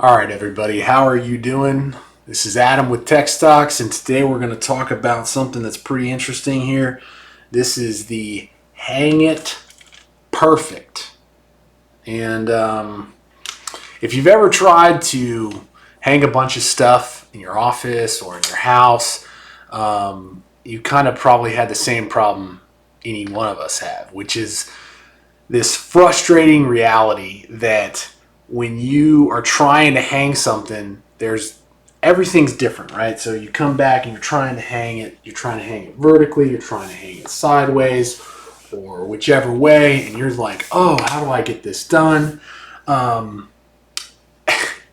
All right, everybody, how are you doing? This is Adam with Tech Stocks, and today we're going to talk about something that's pretty interesting here. This is the Hang It Perfect. And if you've ever tried to hang a bunch of stuff in your office or in your house, you kind of probably had the same problem any one of us have, which is this frustrating reality that when you are trying to hang something, everything's different, right? So you come back and you're trying to hang it. You're trying to hang it vertically. You're trying to hang it sideways, or whichever way. And you're like, oh, how do I get this done?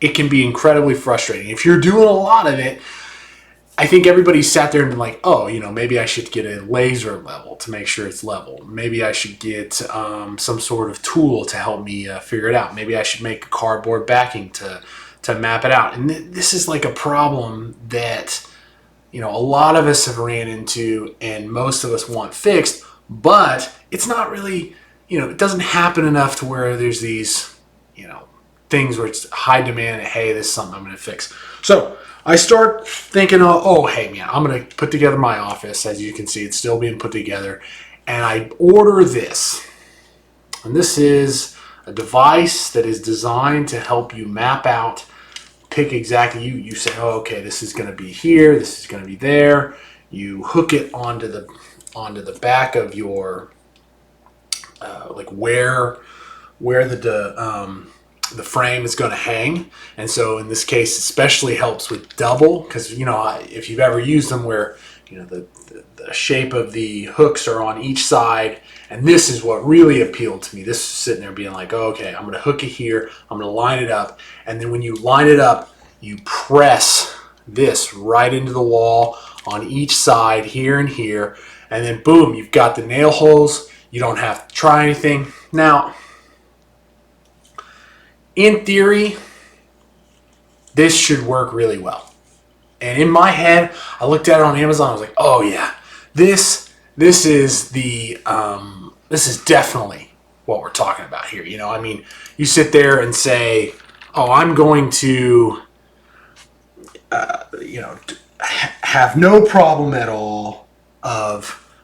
It can be incredibly frustrating. If you're doing a lot of it, I think everybody sat there and been like, oh, maybe I should get a laser level to make sure it's level. Maybe I should get some sort of tool to help me figure it out. Maybe I should make a cardboard backing to map it out. And this is like a problem that, a lot of us have ran into and most of us want fixed, but it's not really, it doesn't happen enough to where there's these, things where it's high demand. Hey, this is something I'm going to fix. So I start thinking, hey man, I'm going to put together my office. As you can see, it's still being put together. And I order this. And this is a device that is designed to help you map out, pick exactly, you say, oh, okay, this is going to be here, this is going to be there. You hook it onto the back of your, like where the frame is going to hang. And so in this case especially helps with double, because if you've ever used them where the shape of the hooks are on each side, and this is what really appealed to me. This is sitting there being like, oh, okay, I'm going to hook it here, I'm going to line it up, and then when you line it up, you press this right into the wall on each side, here and here, and then boom, you've got the nail holes. You don't have to try anything. Now, in theory, this should work really well. And in my head, I looked at it on Amazon. I was like, oh yeah, this is definitely what we're talking about here. You sit there and say, oh, I'm going to, have no problem at all of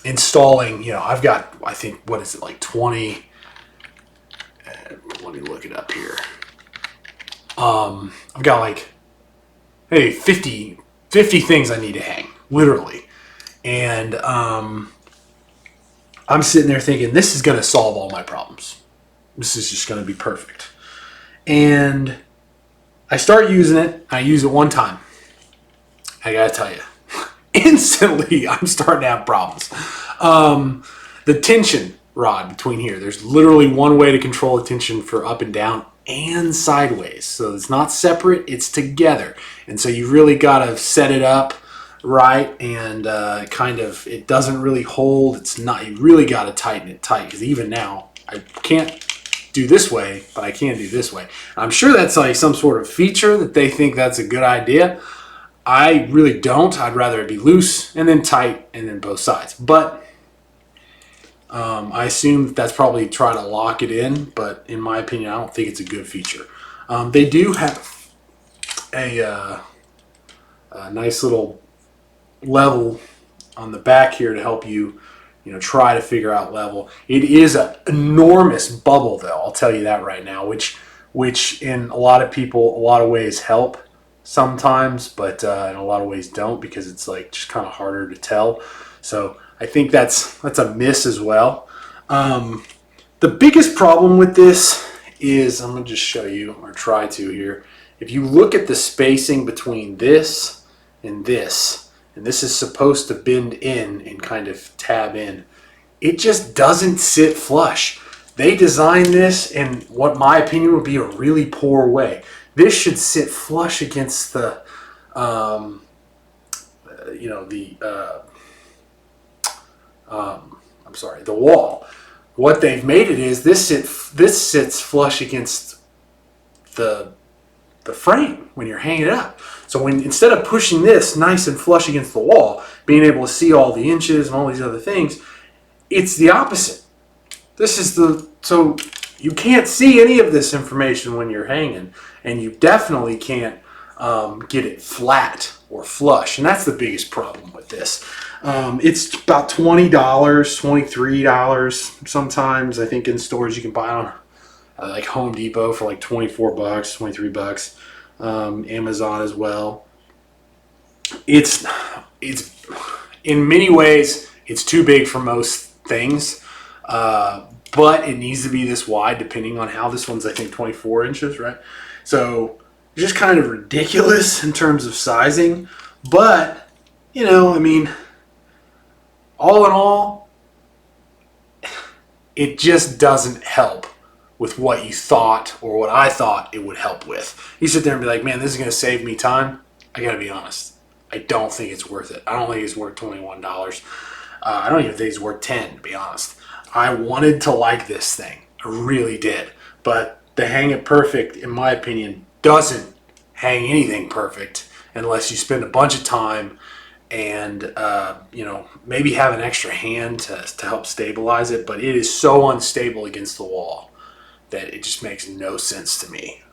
installing. I've got, I think, what is it, like 20. Let me look it up here. I've got like, 50 things I need to hang, literally. And I'm sitting there thinking, this is going to solve all my problems. This is just going to be perfect. And I start using it. I use it one time. I got to tell you, instantly I'm starting to have problems. The tension rod between here, there's literally one way to control the tension for up and down and sideways. So it's not separate, it's together. And so you really got to set it up right, and it doesn't really hold. It's not, you really got to tighten it tight, because even now I can't do this way, but I can do this way. I'm sure that's like some sort of feature that they think that's a good idea. I really don't. I'd rather it be loose and then tight and then both sides. But I assume that's probably try to lock it in, but in my opinion, I don't think it's a good feature. They do have a nice little level on the back here to help you, try to figure out level. It is an enormous bubble, though. I'll tell you that right now, which in a lot of people, a lot of ways help sometimes, but in a lot of ways don't, because it's like just kind of harder to tell. So I think that's a miss as well. The biggest problem with this is, I'm going to just show you, or try to here. If you look at the spacing between this, and this is supposed to bend in and kind of tab in, it just doesn't sit flush. They designed this in what my opinion would be a really poor way. This should sit flush against the, the wall. What they've made it is this sits flush against the frame when you're hanging it up. So instead of pushing this nice and flush against the wall, being able to see all the inches and all these other things, it's the opposite. So You can't see any of this information when you're hanging, and you definitely can't get it flat or flush, and that's the biggest problem with this. It's about $20, $23 sometimes. I think in stores you can buy on like Home Depot for like 24 bucks, 23 bucks. Amazon as well. It's in many ways it's too big for most things, but it needs to be this wide depending on how this one's, I think, 24 inches, right? So just kind of ridiculous in terms of sizing, but you know, I mean, all in all, it just doesn't help with what you thought or what I thought it would help with. You sit there and be like, man, this is going to save me time. I got to be honest. I don't think it's worth it. I don't think it's worth $21. I don't even think it's worth $10, to be honest. I wanted to like this thing. I really did. But the Hang It Perfect, in my opinion, doesn't hang anything perfect unless you spend a bunch of time and you know, maybe have an extra hand to help stabilize it. But it is so unstable against the wall that it just makes no sense to me.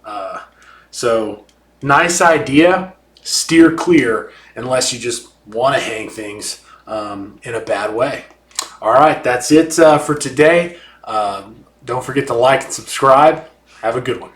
So nice idea. Steer clear unless you just want to hang things in a bad way. All right, that's it for today. Don't forget to like and subscribe. Have a good one.